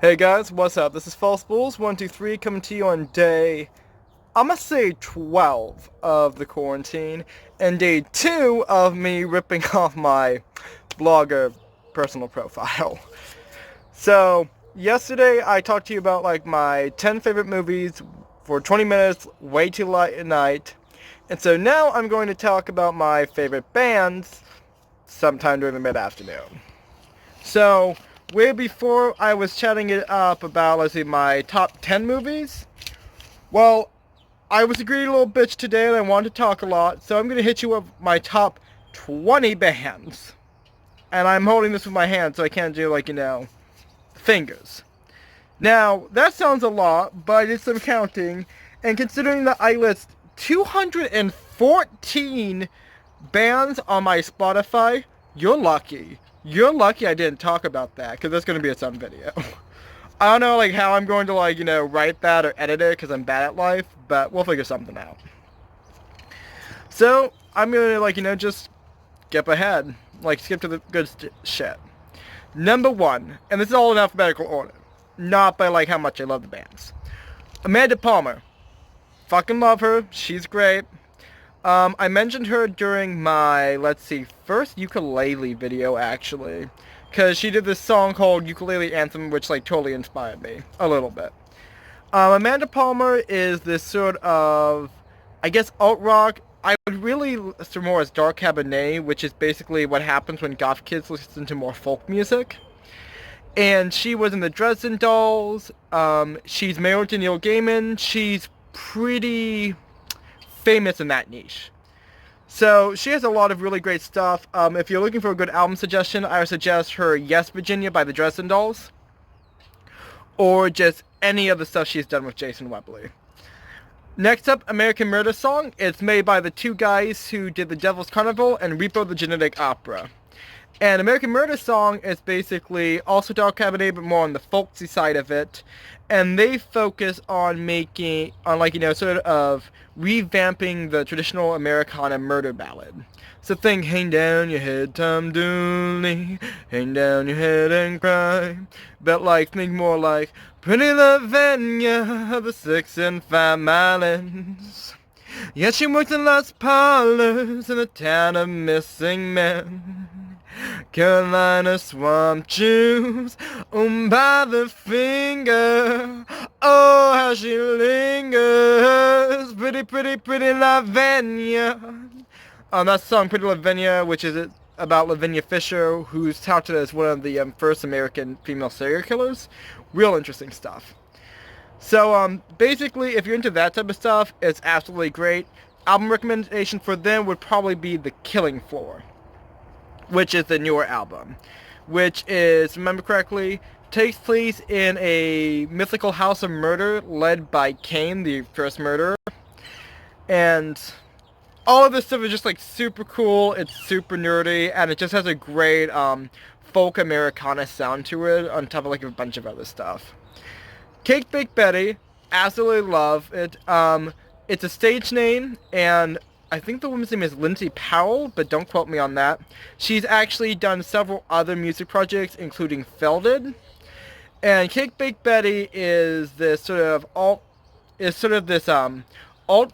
Hey guys, what's up? This is Falsebooles123 coming to you on day, I'm gonna say 12 of the quarantine, and day 2 of me ripping off my blogger personal profile. So, yesterday I talked to you about like my 10 favorite movies for 20 minutes, way too late at night. And so now I'm going to talk about my favorite bands sometime during the mid-afternoon. So, way before I was chatting it up about, let's see, my top 10 movies, well, I was a greedy little bitch today and I wanted to talk a lot, so I'm going to hit you with my top 20 bands. And I'm holding this with my hand so I can't do, like, fingers. Now, that sounds a lot, but I did some counting, and considering that I list 214 bands on my Spotify, you're lucky. You're lucky I didn't talk about that, because that's going to be its own video. I don't know, like, how I'm going to, like, write that or edit it, because I'm bad at life, but we'll figure something out. So, I'm going to, like, just skip ahead. Like, skip to the good shit. Number 1, and this is all in alphabetical order, not by, like, how much I love the bands. Amanda Palmer. Fucking love her. She's great. I mentioned her during my, let's see, first ukulele video, actually. Because she did this song called Ukulele Anthem, which, like, totally inspired me. A little bit. Amanda Palmer is this sort of, I guess, alt-rock. I would really list more as Dark Cabernet, which is basically what happens when goth kids listen to more folk music. And she was in the Dresden Dolls. She's married to Neil Gaiman. She's pretty famous in that niche. So she has a lot of really great stuff. If you're looking for a good album suggestion, I would suggest her Yes Virginia by the Dresden Dolls. Or just any of the stuff she's done with Jason Webley. Next up, American Murder Song. It's made by the two guys who did The Devil's Carnival and Repo the Genetic Opera. And American Murder Song is basically also Dark Cabernet, but more on the folksy side of it. And they focus on making, sort of revamping the traditional Americana murder ballad. So think, hang down your head, Tom Dooley, hang down your head and cry. But like, think more like, Pretty Lavanya, the 6 and 5 Islands. Yet she works in lost parlors in the town of missing men. Carolina swamp juice, by the finger. Oh, how she lingers. Pretty, pretty, pretty Lavanya. That song, Pretty Lavanya, which is about Lavinia Fisher, who's touted as one of the first American female serial killers. Real interesting stuff. So, basically, if you're into that type of stuff, it's absolutely great. Album recommendation for them would probably be The Killing Floor, which is the newer album, which is, remember correctly, takes place in a mythical house of murder led by Cain, the first murderer. And all of this stuff is just like super cool, it's super nerdy, and it just has a great folk Americana sound to it on top of like a bunch of other stuff. Cake Bake Betty, absolutely love it. It's a stage name, and I think the woman's name is Lindsay Powell, but don't quote me on that. She's actually done several other music projects, including Felded. And Cake Bake Betty is this sort of alt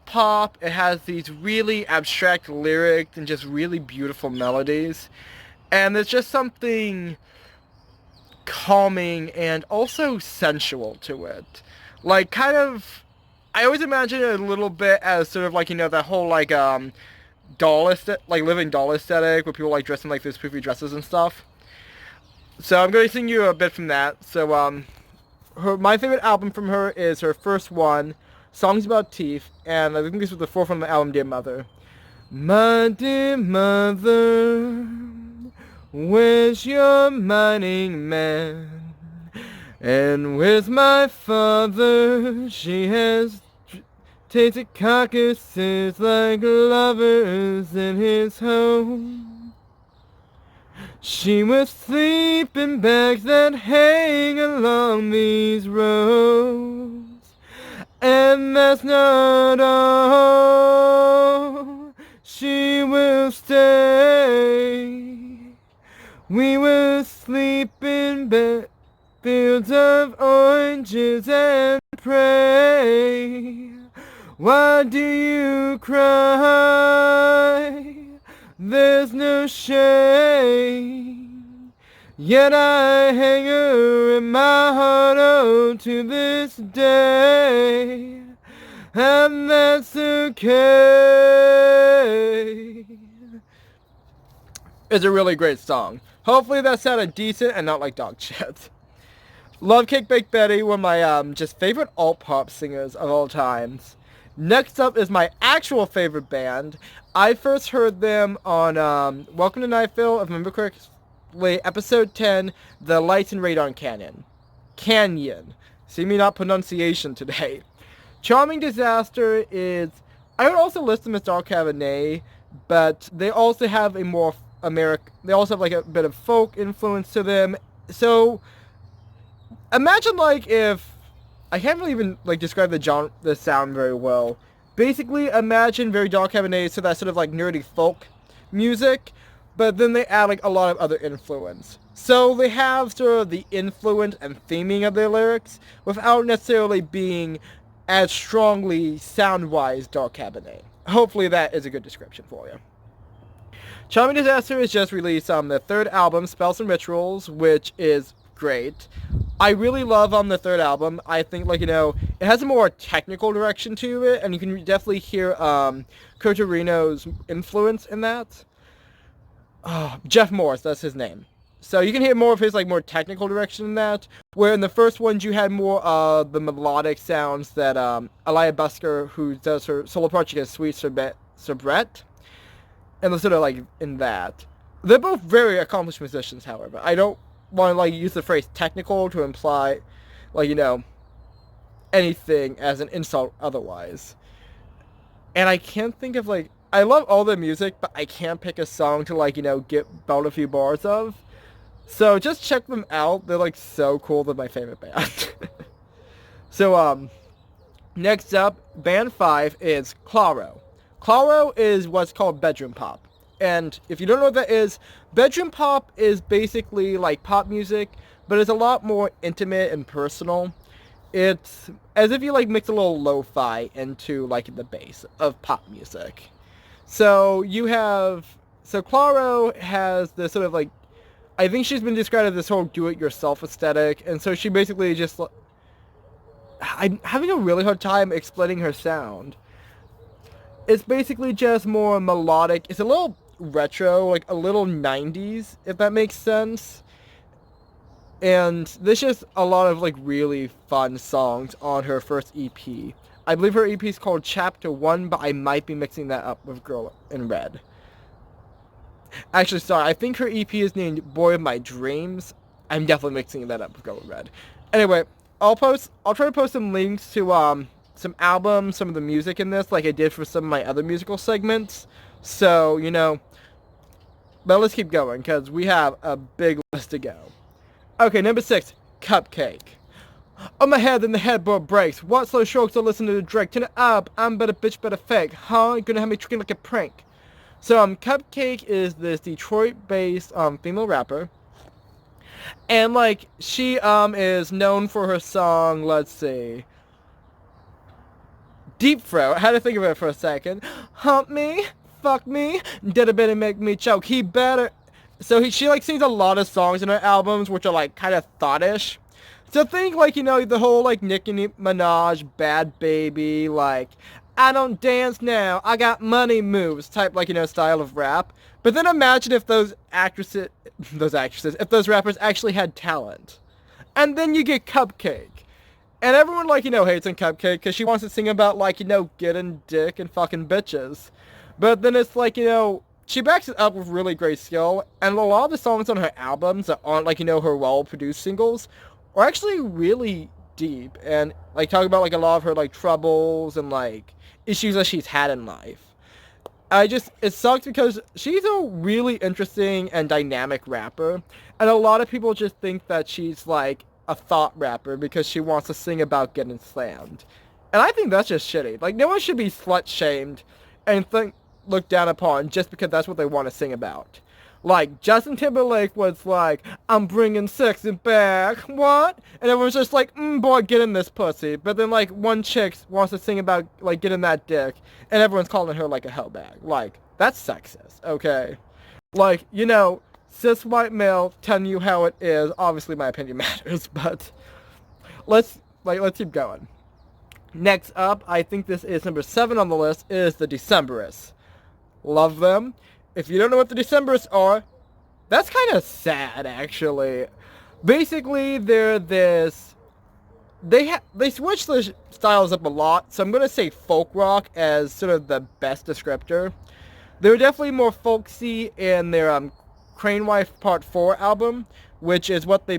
pop. It has these really abstract lyrics and just really beautiful melodies. And there's just something calming and also sensual to it. Like, kind of, I always imagine it a little bit as sort of like, that whole like doll aesthetic, like living doll aesthetic, where people like dress in like those poofy dresses and stuff. So I'm going to sing you a bit from that. So my favorite album from her is her first one, Songs About Teeth, and I think this was the fourth one on the album, Dear Mother. My dear mother, where's your mining man? And with my father, she has tasted carcasses like lovers in his home. She will sleep in bags that hang along these roads. And that's not all. She will stay. We will sleep in bed. fields of oranges and pray. Why do you cry? There's no shame. Yet I hang her in my heart, oh, to this day. And that's okay. It's a really great song. Hopefully that sounded decent and not like dog shit. Love Cake Baked Betty, one of my just favorite alt-pop singers of all times. Next up is my actual favorite band. I first heard them on Welcome to Nightville, if I remember correctly, episode 10, The Lights and Radon Canyon. See me not pronunciation today. Charming Disaster is, I would also list them as Dark Cabernet, but they also have a more they also have like a bit of folk influence to them. So imagine like if, I can't really even like describe the sound very well. Basically imagine very Dark Cabernet, so that sort of like nerdy folk music, but then they add like a lot of other influence. So they have sort of the influence and theming of their lyrics without necessarily being as strongly sound-wise Dark Cabernet. Hopefully that is a good description for you. Charming Disaster has just released their third album, Spells and Rituals, which is great. I really love the third album. I think, like, you know, it has a more technical direction to it, and you can definitely hear Cotorino's influence in that. Jeff Morris, that's his name. So you can hear more of his like more technical direction in that, where in the first ones you had more the melodic sounds that Elia Busker, who does her solo project as Sweet Soubrette, and sort of like in that. They're both very accomplished musicians, however. I don't want to like use the phrase technical to imply, like, you know, anything as an insult otherwise. And I can't think of like, I love all their music, but I can't pick a song to like, you know, belt a few bars of. So just check them out. They're like so cool. They're my favorite band. So next up, band 5 is Clairo. Clairo is what's called bedroom pop. And if you don't know what that is, bedroom pop is basically like pop music, but it's a lot more intimate and personal. It's as if you like mix a little lo-fi into like the bass of pop music. So Clairo has this sort of like, I think she's been described as this whole do-it-yourself aesthetic, and so she basically just, I'm having a really hard time explaining her sound. It's basically just more melodic. It's a little retro, like a little 90s, if that makes sense. And there's just a lot of like really fun songs on her first EP. I believe her EP is called Chapter 1, but I might be mixing that up with Girl in Red. Actually, sorry, I think her EP is named Boy of My Dreams. I'm definitely mixing that up with Girl in Red. Anyway, I'll try to post some links to some albums, some of the music in this, like I did for some of my other musical segments. So, you know, but let's keep going, because we have a big list to go. Okay, number 6, Cupcakke. On my head, then the headboard breaks. What slow strokes to listen to the Drake? Turn it up, I'm better bitch, better fake. Huh? You're gonna have me tricking like a prank. So, Cupcakke is this Detroit-based, female rapper. And, like, she, is known for her song, let's see, Deep Throat. I had to think of it for a second. Hump me, fuck me, did a bit and make me choke. He better... So, she, like, sings a lot of songs in her albums, which are, like, kind of thought-ish. So, think, like, you know, the whole, like, Nicki Minaj, Bad Baby, like... I don't dance now, I got money moves type, like, you know, style of rap. But then imagine if if those rappers actually had talent. And then you get Cupcakke. And everyone, like, you know, hates on Cupcakke because she wants to sing about, like, you know, getting dick and fucking bitches. But then it's like, you know, she backs it up with really great skill. And a lot of the songs on her albums that aren't, like, you know, her well-produced singles are actually really deep. And, like, talk about, like, a lot of her, like, troubles and, like, issues that she's had in life. It sucks because she's a really interesting and dynamic rapper, and a lot of people just think that she's like a thought rapper because she wants to sing about getting slammed. And I think that's just shitty. Like, no one should be slut-shamed and looked down upon just because that's what they want to sing about. Like, Justin Timberlake was like, I'm bringing sexy back, what? And everyone's just like, boy, get in this pussy. But then, like, one chick wants to sing about, like, getting that dick, and everyone's calling her, like, a hoe bag. Like, that's sexist, okay? Like, cis white male telling you how it is. Obviously, my opinion matters, but let's keep going. Next up, I think this is number 7 on the list, is the Decemberists. Love them. If you don't know what the Decemberists are, that's kind of sad, actually. Basically, they're this... They switch the styles up a lot, so I'm going to say folk rock as sort of the best descriptor. They were definitely more folksy in their Crane Wife Part 4 album, which is what they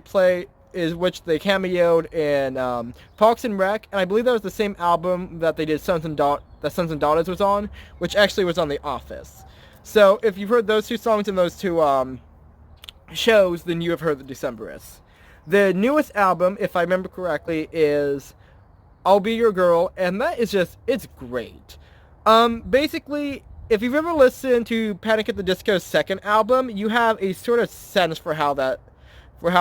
which they cameoed in Parks and Rec, and I believe that was the same album that they did Sons and Daughters was on, which actually was on The Office. So if you've heard those two songs in those two shows, then you have heard the Decemberists. The newest album, if I remember correctly, is I'll Be Your Girl, and that is just, it's great. Basically, if you've ever listened to Panic at the Disco's second album, you have a sort of sense for how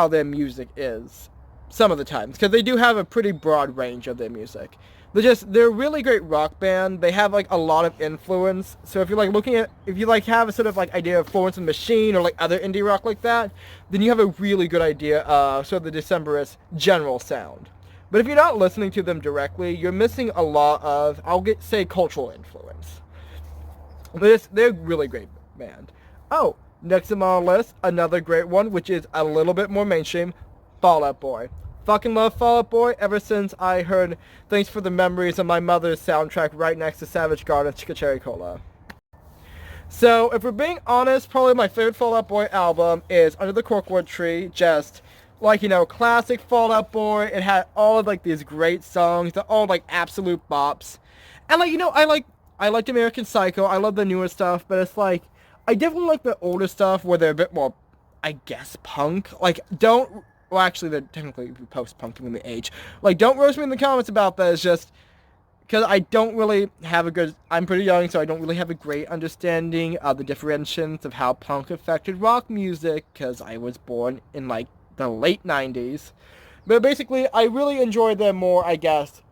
their music is some of the times, because they do have a pretty broad range of their music. They're a really great rock band. They have like a lot of influence. So if you're like have a sort of like idea of Florence and the Machine or like other indie rock like that, then you have a really good idea of sort of the Decemberists' general sound. But if you're not listening to them directly, you're missing a lot of, say, cultural influence. They're a really great band. Oh, next on our list, another great one, which is a little bit more mainstream, Fall Out Boy. Fucking love Fall Out Boy ever since I heard Thanks for the Memories on my mother's soundtrack right next to Savage Garden's Chica Cherry Cola. So, if we're being honest, probably my favorite Fall Out Boy album is Under the Corkwood Tree. Just, classic Fall Out Boy. It had all of, these great songs. They're all, absolute bops. And, I liked American Psycho. I love the newer stuff, but it's, I definitely like the older stuff where they're a bit more, I guess, punk. Well, actually, they're technically post-punk in the age. Don't roast me in the comments about that. It's just because I don't really have I'm pretty young, so I don't really have a great understanding of the differentiations of how punk affected rock music, because I was born in, the late 90s. But basically, I really enjoy their more, I guess,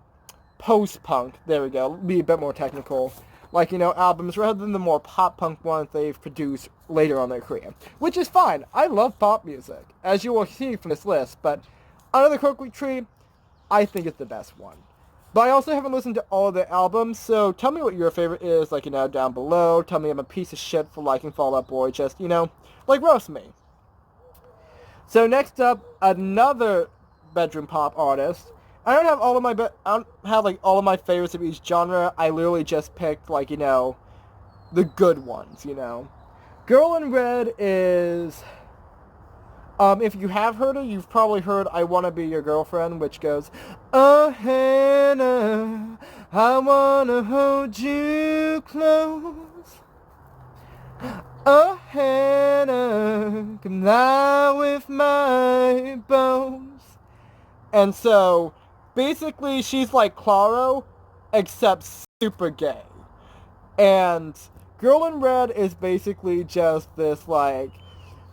post-punk. There we go. Be a bit more technical. Albums rather than the more pop-punk ones they've produced later on their career. Which is fine. I love pop music, as you will see from this list, but Under the Corkwood Tree, I think it's the best one. But I also haven't listened to all of their albums, so tell me what your favorite is, down below. Tell me I'm a piece of shit for liking Fall Out Boy, just, roast me. So next up, another bedroom pop artist. I don't have all of my favorites of each genre. I literally just picked, the good ones, Girl in Red is, if you have heard it, you've probably heard I Wanna Be Your Girlfriend, which goes, oh, Hannah, I wanna hold you close. Oh, Hannah, come lie with my bones. And so, basically, she's like Clairo, except super gay. And Girl in Red is basically just this,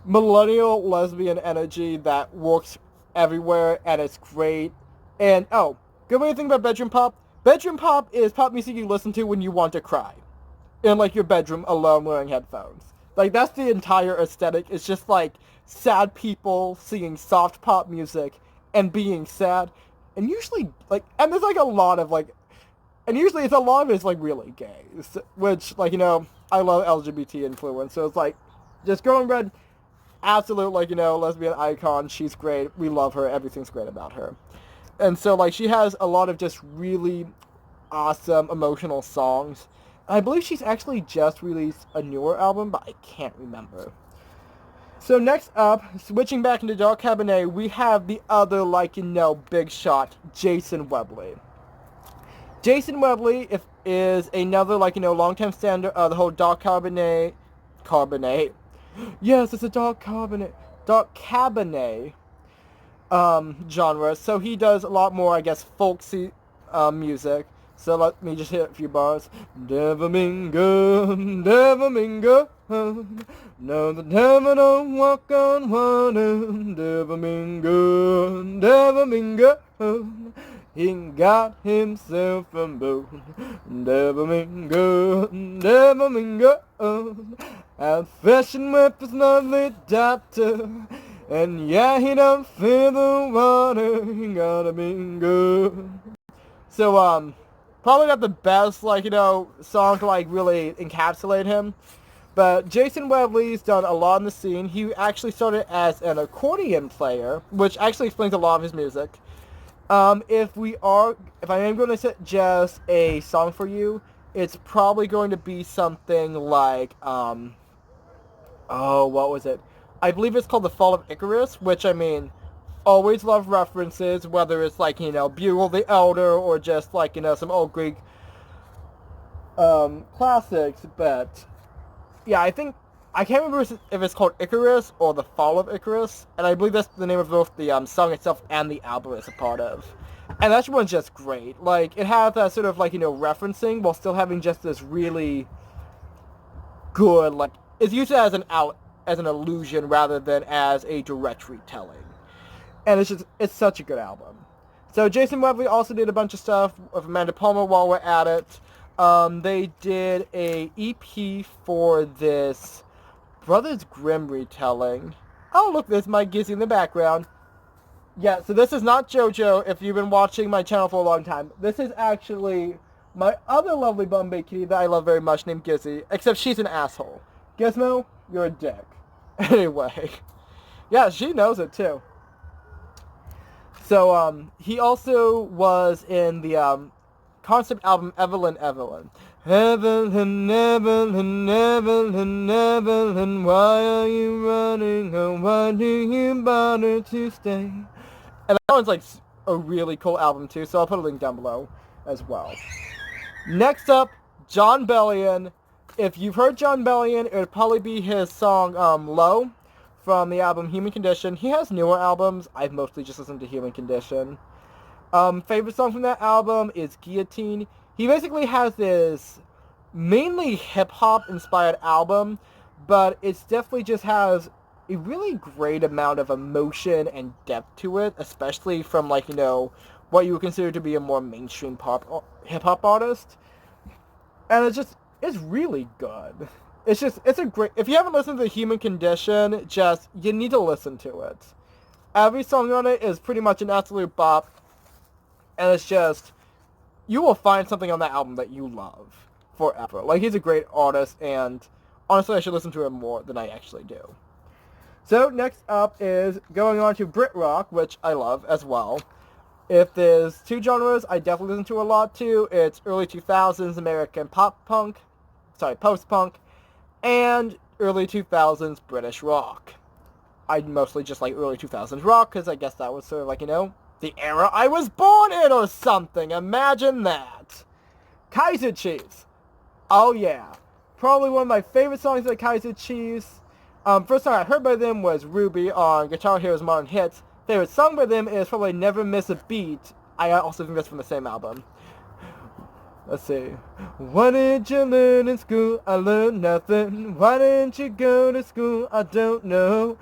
millennial lesbian energy that works everywhere, and it's great. And, good way to think about bedroom pop? Bedroom pop is pop music you listen to when you want to cry. In, your bedroom alone wearing headphones. That's the entire aesthetic. It's just, sad people singing soft pop music and being sad. And usually, and there's, a lot of, and usually it's a lot of it's, really gay. Which, I love LGBT influence. So it's, just Girl in Red, absolute, lesbian icon. She's great. We love her. Everything's great about her. And so, she has a lot of just really awesome emotional songs. And I believe she's actually just released a newer album, but I can't remember. So next up, switching back into Dark Cabernet, we have the other, big shot, Jason Webley. Jason Webley is another, longtime standard of the whole Dark Cabernet. Yes, it's a Dark Cabernet genre. So he does a lot more, I guess, folksy music. So let me just hit a few bars. Never mingle, No, the devil don't walk on water. Devil mean good, devil mean good. He got himself a boat. Devil mean good, devil mean good. Out fishing with his lovely daughter. And yeah, he don't feel the water. He gotta be good. So, probably not the best, like, song to, like, really encapsulate him. But Jason Webley's done a lot in the scene. He actually started as an accordion player, which actually explains a lot of his music. If I am going to suggest a song for you, it's probably going to be something like, what was it? I believe it's called The Fall of Icarus, which, I mean, always love references, whether it's like, Bugle the Elder or just like, some old Greek classics, but yeah, I can't remember if it's called Icarus or The Fall of Icarus, and I believe that's the name of both the song itself and the album it's a part of. And that one's just great. Like, it has that sort of like, referencing while still having just this really good, like, it's used as an illusion rather than as a direct retelling. And it's such a good album. So Jason Webley also did a bunch of stuff with Amanda Palmer while we're at it. They did a EP for this Brothers Grimm retelling. Oh, look, there's my Gizzy in the background. Yeah, so this is not JoJo, if you've been watching my channel for a long time. This is actually my other lovely Bombay kitty that I love very much named Gizzy, except she's an asshole. Gizmo, you're a dick. Anyway. Yeah, she knows it too. So, he also was in the, concept album Evelyn. Evelyn, Evelyn, why are you running? Or why do you bother to stay? And that one's like a really cool album too, so I'll put a link down below as well. Next up, Jon Bellion. If you've heard Jon Bellion, it would probably be his song Low from the album Human Condition. He has newer albums. I've mostly just listened to Human Condition. Favorite song from that album is Guillotine. He basically has this mainly hip-hop inspired album, but it definitely just has a really great amount of emotion and depth to it, especially from, like, what you would consider to be a more mainstream hip-hop artist. And it's really good. It's a great, if you haven't listened to Human Condition, you need to listen to it. Every song on it is pretty much an absolute bop. And it's just, you will find something on that album that you love forever. Like, he's a great artist, and honestly, I should listen to him more than I actually do. So, next up is going on to Brit Rock, which I love as well. If there's two genres I definitely listen to a lot to, it's early 2000s American post-punk, and early 2000s British rock. I mostly just like early 2000s rock, because I guess that was sort of like, the era I was born in or something. Imagine that. Kaiser Chiefs. Oh yeah. Probably one of my favorite songs of Kaiser Chiefs. First song I heard by them was Ruby on Guitar Hero's Modern Hits. Favorite song by them is probably Never Miss a Beat. I also think that's from the same album. Let's see. What did you learn in school? I learned nothing. Why didn't you go to school? I don't know.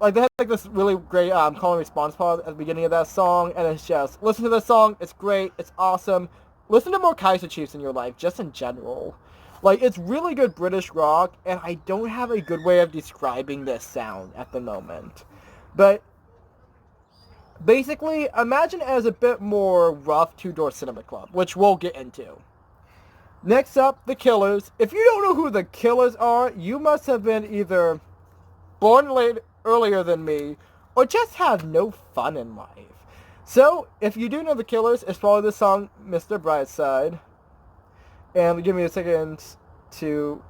Like, they had like this really great call and response part at the beginning of that song, and it's just, listen to this song, it's great, it's awesome. Listen to more Kaiser Chiefs in your life, just in general. Like, it's really good British rock, and I don't have a good way of describing this sound at the moment. But, basically, imagine it as a bit more rough Two-Door Cinema Club, which we'll get into. Next up, The Killers. If you don't know who The Killers are, you must have been either born earlier than me, or just have no fun in life. So, if you do know The Killers, it's probably the song Mr. Brightside. And give me a second to...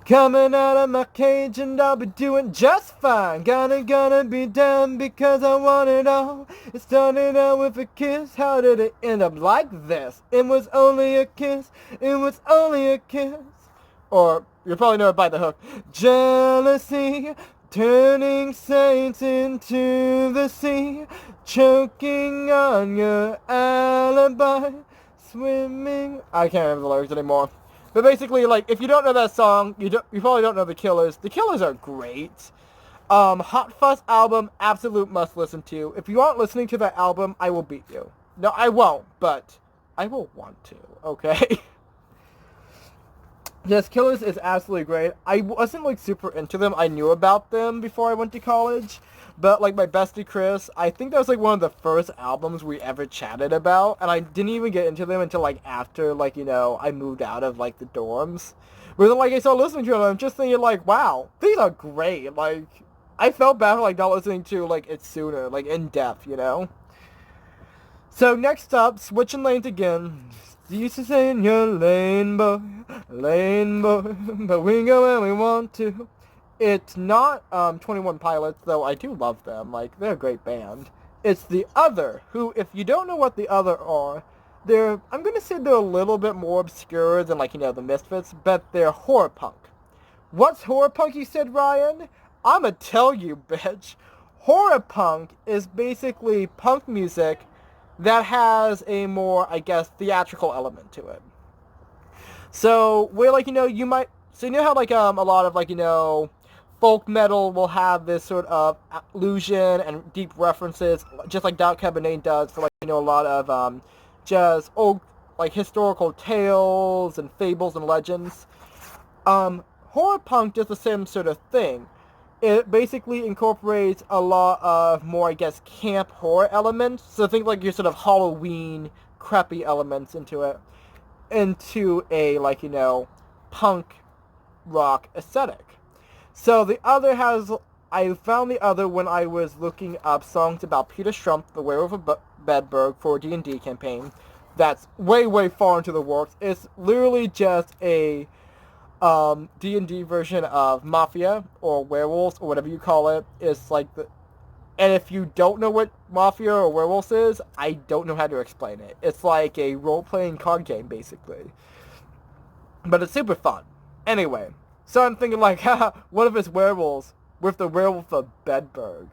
Coming out of my cage and I'll be doing just fine. Gonna be down because I want it all. It started out with a kiss. How did it end up like this? It was only a kiss. It was only a kiss. Or, you probably know it by the hook. Jealousy, turning saints into the sea. Choking on your alibi. Swimming. I can't remember the lyrics anymore. But basically, like, if you don't know that song, you probably don't know the Killers. The Killers are great. Hot Fuss album, absolute must listen to. If you aren't listening to that album, I will beat you. No, I won't, but I will want to, okay? Yes, Killers is absolutely great. I wasn't, like, super into them. I knew about them before I went to college. But, like, my bestie Chris, I think that was, like, one of the first albums we ever chatted about. And I didn't even get into them until, like, after, like, you know, I moved out of, like, the dorms. But then, like, I started listening to them, I'm just thinking, like, wow, these are great. Like, I felt bad for, like, not listening to, like, it sooner, like, in depth, you know? So, next up, switching lanes again. You used to say in your lane, boy, but we go where we want to. It's not 21 Pilots, though I do love them. Like, they're a great band. It's The Other, who, if you don't know what The Other are, I'm going to say they're a little bit more obscure than, like, you know, the Misfits, but they're horror punk. What's horror punk, you said, Ryan? I'ma tell you, bitch. Horror punk is basically punk music that has a more, I guess, theatrical element to it. So, where, like, you know, so you know how, like, a lot of, like, you know, folk metal will have this sort of allusion and deep references, just like Dark Cabernet does for, like, you know, a lot of, just old, like, historical tales and fables and legends. Horror punk does the same sort of thing. It basically incorporates a lot of more, I guess, camp horror elements. So think like your sort of Halloween crappy elements into a, like, you know, punk rock aesthetic. So I found The Other when I was looking up songs about Peter Strumpf, the Werewolf of Bedburg, for a D&D campaign. That's way, way far into the works. It's literally just a D&D version of Mafia, or Werewolves, or whatever you call it. It's like and if you don't know what Mafia or Werewolves is, I don't know how to explain it. It's like a role-playing card game, basically. But it's super fun. Anyway, so I'm thinking like, haha, what if it's Werewolves with the Werewolf of Bedburg?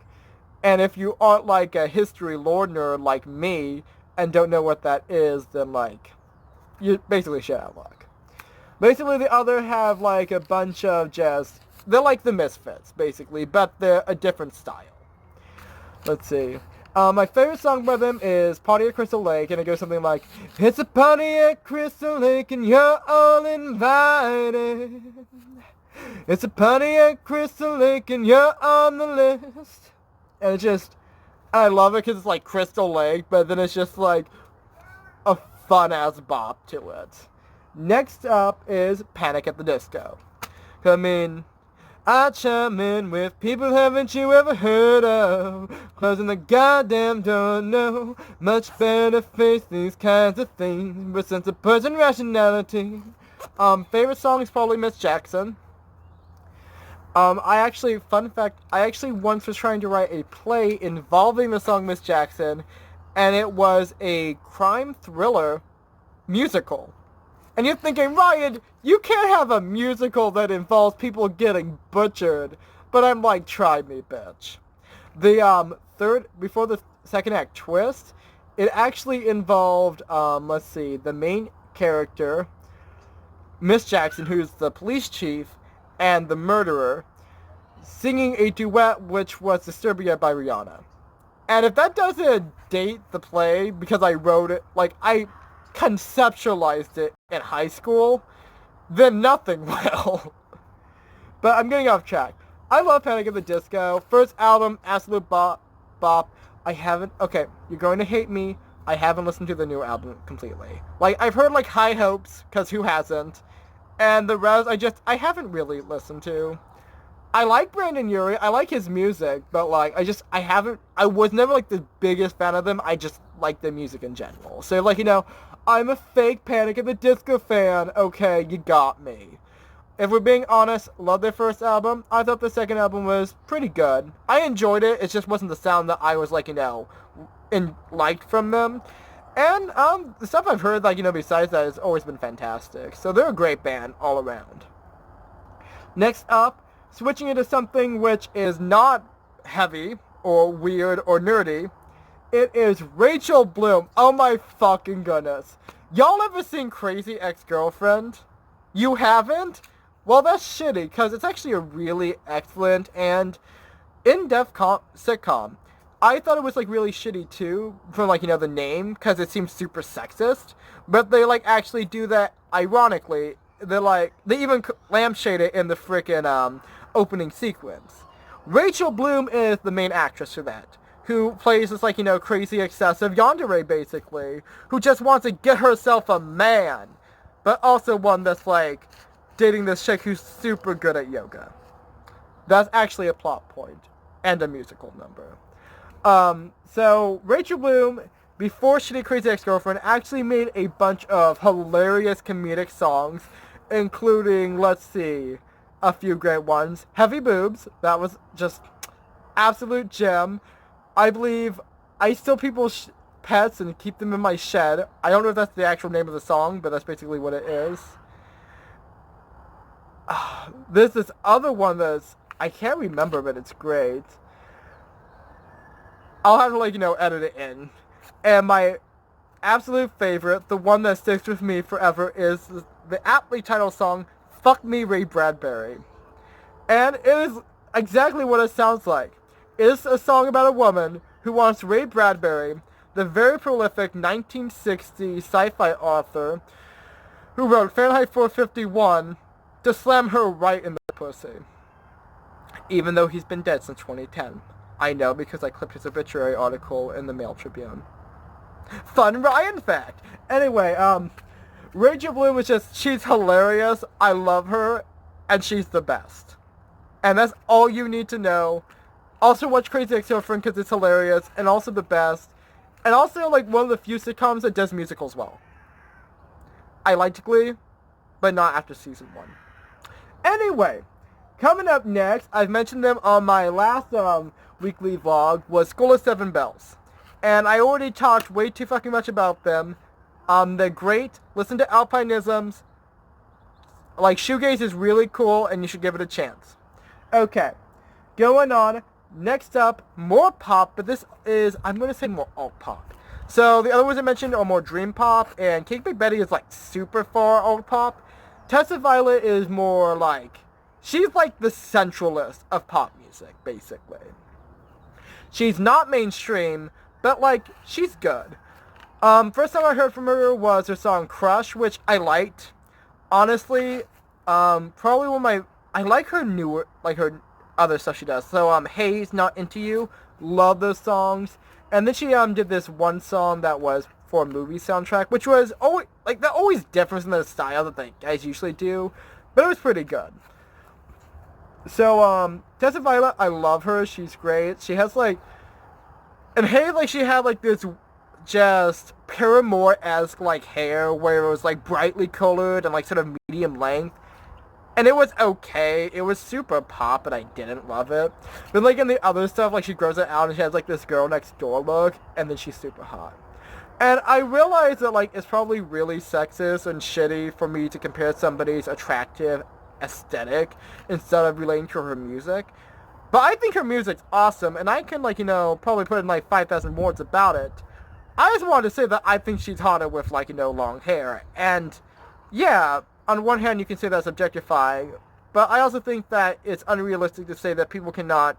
And if you aren't like a history lore nerd like me, and don't know what that is, then like, you're basically shit out of luck. Basically, The Other have, like, a bunch of they're like the Misfits, basically, but they're a different style. Let's see. My favorite song by them is Party at Crystal Lake, and it goes something like, it's a party at Crystal Lake, and you're all invited. It's a party at Crystal Lake, and you're on the list. And I love it because it's like Crystal Lake, but then it's just, like, a fun-ass bop to it. Next up is Panic at the Disco. Come in. I chime in with people haven't you ever heard of. Closing the goddamn door, no. Much better face these kinds of things. But sense of person rationality. Favorite song is probably Miss Jackson. Fun fact, I actually once was trying to write a play involving the song Miss Jackson. And it was a crime thriller musical. And you're thinking, Ryan, you can't have a musical that involves people getting butchered. But I'm like, try me, bitch. Before the second act twist, it actually involved, the main character, Miss Jackson, who's the police chief, and the murderer, singing a duet which was Disturbia by Rihanna. And if that doesn't date the play, because I wrote it, like, I conceptualized it in high school, then nothing will. But I'm getting off track. I love Panic at the Disco. First album, absolute bop. Okay, you're going to hate me. I haven't listened to the new album completely. Like, I've heard, like, High Hopes, because who hasn't? And the rest, I haven't really listened to. I like Brandon Urie. I like his music, but, like, I was never, like, the biggest fan of them. I just like the music in general. So, like, you know, I'm a fake Panic at the Disco fan. Okay, you got me. If we're being honest, love their first album. I thought the second album was pretty good. I enjoyed it. It just wasn't the sound that I was, like, you know, liked from them. And, the stuff I've heard, like, you know, besides that has always been fantastic. So they're a great band all around. Next up, switching into something which is not heavy or weird or nerdy, it is Rachel Bloom. Oh my fucking goodness. Y'all ever seen Crazy Ex-Girlfriend? You haven't? Well, that's shitty, because it's actually a really excellent and in-depth sitcom. I thought it was, like, really shitty, too, from, like, the name, because it seems super sexist. But they, like, actually do that ironically. They even lampshade it in the frickin', opening sequence. Rachel Bloom is the main actress for that, who plays this, like, crazy, excessive yandere, basically, who just wants to get herself a man, but also one that's, like, dating this chick who's super good at yoga. That's actually a plot point, and a musical number. So, Rachel Bloom, before Shitty Crazy Ex-Girlfriend, actually made a bunch of hilarious comedic songs, including, let's see, a few great ones. Heavy Boobs, that was just absolute gem. I believe I steal people's pets and keep them in my shed. I don't know if that's the actual name of the song, but that's basically what it is. There's this other one that's, I can't remember, but it's great. I'll have to, like, edit it in. And my absolute favorite, the one that sticks with me forever, is the aptly titled song, Fuck Me Ray Bradbury. And it is exactly what it sounds like. It is a song about a woman who wants Ray Bradbury, the very prolific 1960 sci-fi author who wrote Fahrenheit 451, to slam her right in the pussy. Even though he's been dead since 2010. I know, because I clipped his obituary article in the Mail Tribune. Fun Ryan fact! Anyway, Rachel Bloom is she's hilarious, I love her, and she's the best. And that's all you need to know. Also watch Crazy Ex-Girlfriend because it's hilarious, and also the best. And also, like, one of the few sitcoms that does musicals well. I liked Glee, but not after season 1. Anyway, coming up next, I've mentioned them on my last weekly vlog, was School of Seven Bells. And I already talked way too fucking much about them. They're great. Listen to Alpinisms. Like, shoegaze is really cool, and you should give it a chance. Okay, going on. Next up, more pop, but this is, I'm going to say more alt pop. So, the other ones I mentioned are more dream pop, and Cake Big Betty is, like, super far alt pop. Tessa Violet is more, like, she's, like, the centralist of pop music, basically. She's not mainstream, but, like, she's good. First time I heard from her was her song Crush, which I liked. Honestly, probably one of my, I like her newer, like, her other stuff she does. So, Hayes, Not Into You, love those songs. And then she, did this one song that was for a movie soundtrack, which was always, like, that always differs in the style that the guys usually do, but it was pretty good. So, Tessa Violet, I love her, she's great. She has, like, and Hayes, like, she had, like, this just Paramore-esque, like, hair, where it was, like, brightly colored and, like, sort of medium length. And it was okay. It was super pop, and I didn't love it. But, like, in the other stuff, like, she grows it out, and she has, like, this girl next door look, and then she's super hot. And I realize that, like, it's probably really sexist and shitty for me to compare somebody's attractive aesthetic instead of relating to her music. But I think her music's awesome, and I can, like, probably put in, like, 5,000 words about it. I just wanted to say that I think she's hotter with, like, long hair. And, yeah, on one hand, you can say that's objectifying, but I also think that it's unrealistic to say that people cannot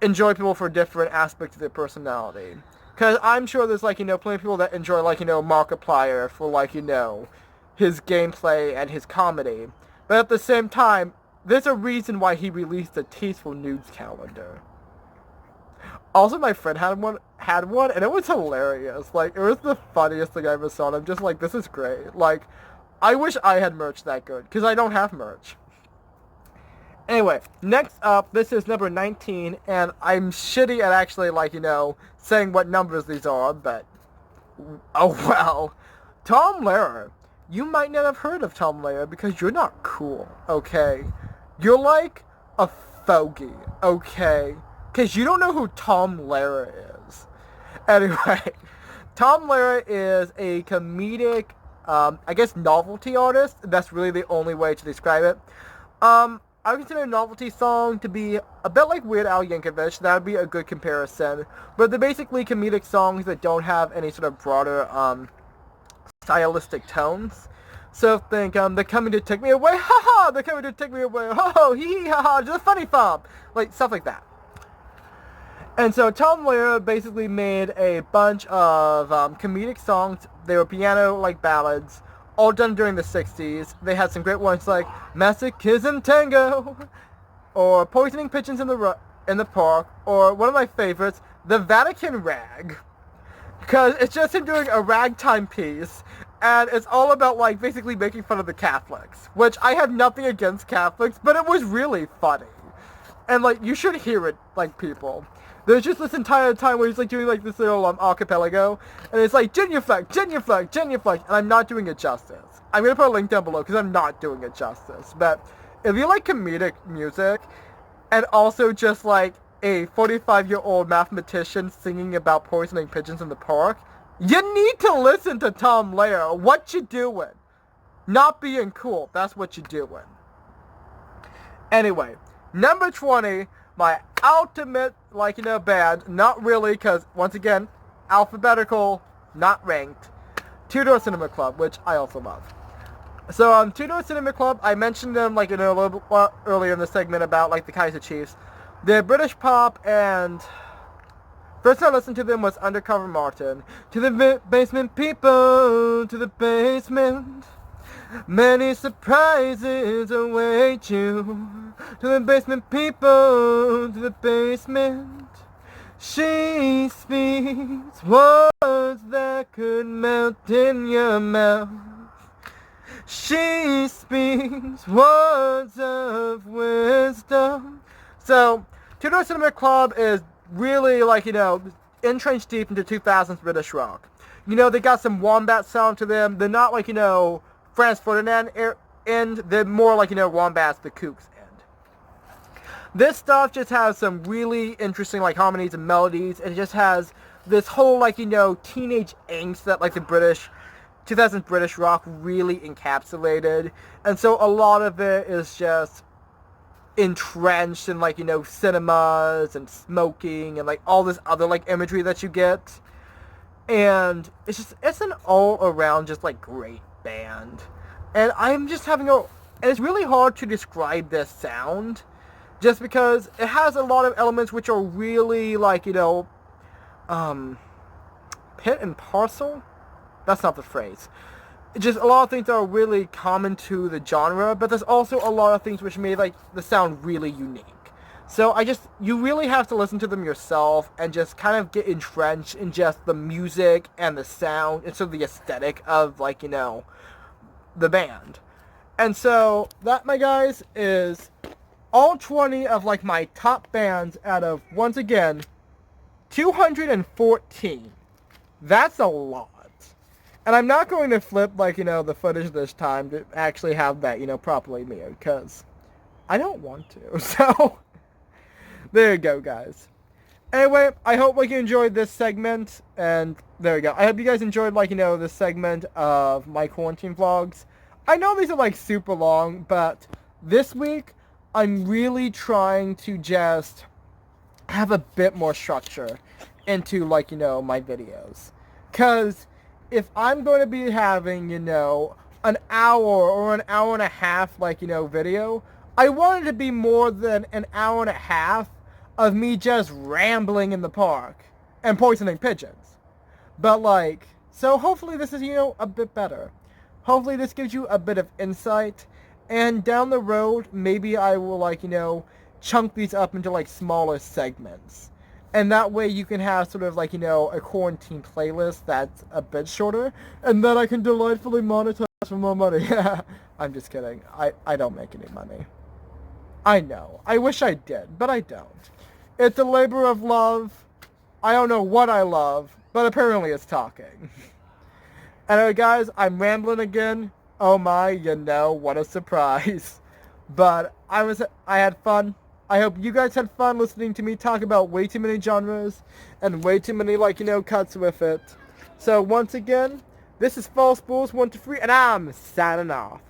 enjoy people for different aspects of their personality. Because I'm sure there's, like, plenty of people that enjoy, like, Markiplier for, like, his gameplay and his comedy. But at the same time, there's a reason why he released a tasteful nudes calendar. Also, my friend had one, and it was hilarious. Like, it was the funniest thing I ever saw, and I'm just like, this is great. Like, I wish I had merch that good, because I don't have merch. Anyway, next up, this is number 19, and I'm shitty at actually, like, saying what numbers these are, but, oh well. Tom Lehrer. You might not have heard of Tom Lehrer because you're not cool, okay? You're like a fogey, okay? Because you don't know who Tom Lehrer is. Anyway, Tom Lehrer is a comedic, I guess, novelty artist. That's really the only way to describe it. I consider a novelty song to be a bit like Weird Al Yankovic. That would be a good comparison. But they're basically comedic songs that don't have any sort of broader, stylistic tones. So think, they're coming to take me away, haha, they're coming to take me away, ho ho, hee hee, haha, just a funny farm, like, stuff like that. And so Tom Lehrer basically made a bunch of comedic songs. They were piano, like, ballads, all done during the 60s. They had some great ones like Masochism Tango, or Poisoning Pigeons in the Park, or one of my favorites, The Vatican Rag. Because it's just him doing a ragtime piece, and it's all about, like, basically making fun of the Catholics. Which, I have nothing against Catholics, but it was really funny. And, like, you should hear it, like, people. There's just this entire time where he's, like, doing, like, this little archipelago, and it's like, genuflect, genuflect, genuflect, and I'm not doing it justice. I'm gonna put a link down below, because I'm not doing it justice. But, if you like comedic music, and also just, like, a 45-year-old mathematician singing about poisoning pigeons in the park, you need to listen to Tom Lehrer. What you doing? Not being cool. That's what you doing. Anyway, number 20, my ultimate, like, band. Not really, because, once again, alphabetical, not ranked. Two Door Cinema Club, which I also love. So, Two Door Cinema Club, I mentioned them, like, a little bit earlier in the segment about, like, the Kaiser Chiefs. They're British pop, and first time I listened to them was Undercover Martin. To the basement people, to the basement. Many surprises await you. To the basement people, to the basement. She speaks words that could melt in your mouth. She speaks words of wisdom. So, Two Door Cinema Club is really, like, entrenched deep into 2000s British rock. They got some Wombat sound to them. They're not, like, Franz Ferdinand end. They're more like, Wombats, the Kooks end. This stuff just has some really interesting, like, harmonies and melodies. And it just has this whole, like, teenage angst that, like, the 2000s British rock really encapsulated. And so a lot of it is just entrenched in, like, cinemas and smoking and, like, all this other, like, imagery that you get. And it's an all-around just, like, great band. And I'm just having and it's really hard to describe this sound, just because it has a lot of elements which are really, like, pit and parcel? That's not the phrase. Just a lot of things that are really common to the genre, but there's also a lot of things which made, like, the sound really unique. So you really have to listen to them yourself and just kind of get entrenched in just the music and the sound and sort of the aesthetic of, like, the band. And so that, my guys, is all 20 of, like, my top bands out of, once again, 214. That's a lot. And I'm not going to flip, like, the footage this time to actually have that, properly muted, because I don't want to. So, there you go, guys. Anyway, I hope, like, you enjoyed this segment, and there you go. I hope you guys enjoyed, like, this segment of my quarantine vlogs. I know these are, like, super long, but this week, I'm really trying to just have a bit more structure into, like, my videos. Because if I'm going to be having, an hour or an hour and a half, like, video, I want it to be more than an hour and a half of me just rambling in the park and poisoning pigeons. But, like, so hopefully this is, a bit better. Hopefully this gives you a bit of insight, and down the road, maybe I will, like, chunk these up into, like, smaller segments. And that way you can have sort of, like, a quarantine playlist that's a bit shorter, and then I can delightfully monetize for more money. I'm just kidding. I don't make any money. I know. I wish I did, but I don't. It's a labor of love. I don't know what I love, but apparently it's talking. Anyway, guys, I'm rambling again. Oh my, what a surprise. But I had fun. I hope you guys had fun listening to me talk about way too many genres and way too many, like, cuts with it. So once again, this is Falsebooles123, and I'm signing off.